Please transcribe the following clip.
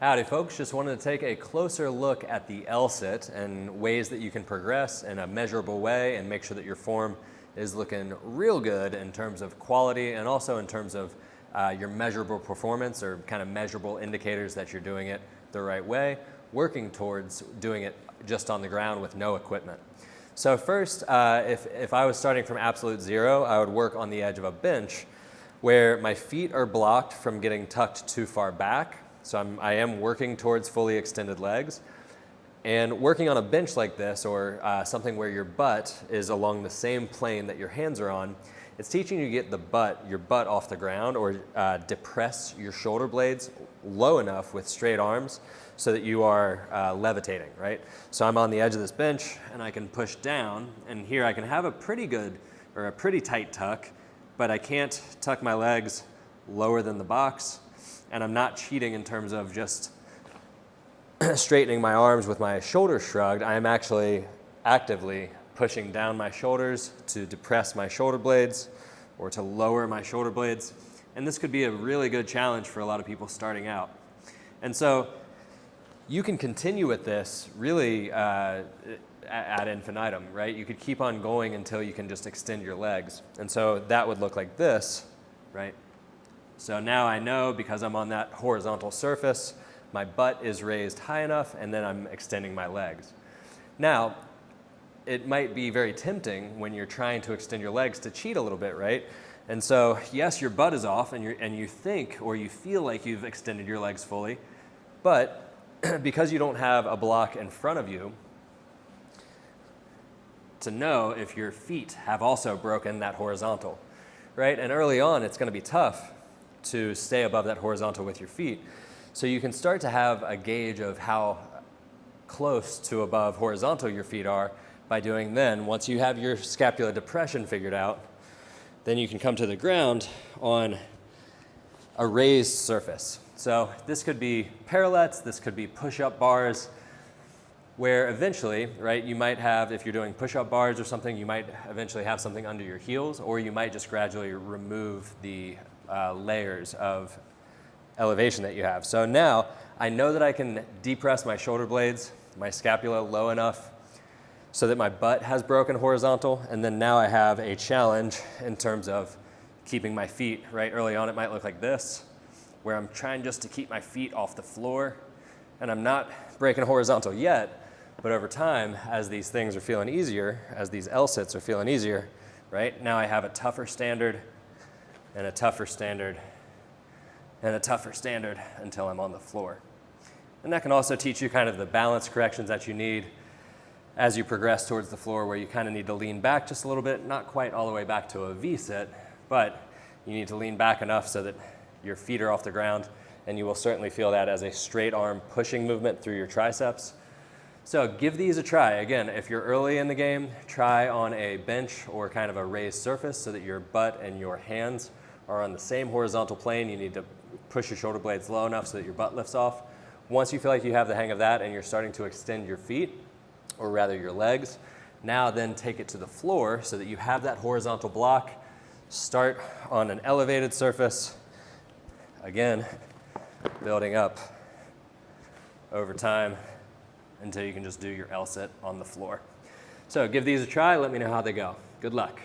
Howdy folks, just wanted to take a closer look at the L-sit and ways that you can progress in a measurable way and make sure that your form is looking real good in terms of quality and also in terms of your measurable performance or kind of measurable indicators that you're doing it the right way, working towards doing it just on the ground with no equipment. So first, if I was starting from absolute zero, I would work on the edge of a bench where my feet are blocked from getting tucked too far back. So I am working towards fully extended legs. And working on a bench like this or something where your butt is along the same plane that your hands are on, it's teaching you to get your butt off the ground or depress your shoulder blades low enough with straight arms so that you are levitating, right? So I'm on the edge of this bench and I can push down, and here I can have a pretty good or a pretty tight tuck, but I can't tuck my legs lower than the box, and I'm not cheating in terms of just straightening my arms with my shoulders shrugged. I am actually actively pushing down my shoulders to depress my shoulder blades or to lower my shoulder blades. And this could be a really good challenge for a lot of people starting out. And so you can continue with this really ad infinitum, right? You could keep on going until you can just extend your legs. And so that would look like this, right? So now I know, because I'm on that horizontal surface, my butt is raised high enough, and then I'm extending my legs. Now, it might be very tempting when you're trying to extend your legs to cheat a little bit, right? And so, yes, your butt is off, and you think or you feel like you've extended your legs fully, but because you don't have a block in front of you to know if your feet have also broken that horizontal, right? And early on, it's going to be tough to stay above that horizontal with your feet. So you can start to have a gauge of how close to above horizontal your feet are by doing then. Once you have your scapular depression figured out, then you can come to the ground on a raised surface. So this could be parallettes, this could be push-up bars, where eventually, right, you might have, if you're doing push-up bars or something, you might eventually have something under your heels, or you might just gradually remove the layers of elevation that you have. So now I know that I can depress my shoulder blades, my scapula low enough so that my butt has broken horizontal, and then now I have a challenge in terms of keeping my feet, right? Early on it might look like this, where I'm trying just to keep my feet off the floor, and I'm not breaking horizontal yet, but over time, as these things are feeling easier, as these L-sits are feeling easier, right? Now I have a tougher standard and a tougher standard and a tougher standard until I'm on the floor. And that can also teach you kind of the balance corrections that you need as you progress towards the floor, where you kind of need to lean back just a little bit, not quite all the way back to a V-sit, but you need to lean back enough so that your feet are off the ground, and you will certainly feel that as a straight arm pushing movement through your triceps. So give these a try. Again, if you're early in the game, try on a bench or kind of a raised surface so that your butt and your hands are on the same horizontal plane. You need to push your shoulder blades low enough so that your butt lifts off. Once you feel like you have the hang of that and you're starting to extend your feet, or rather your legs, now then take it to the floor so that you have that horizontal block. Start on an elevated surface. Again, building up over time until you can just do your L-sit on the floor. So give these a try. Let me know how they go. Good luck.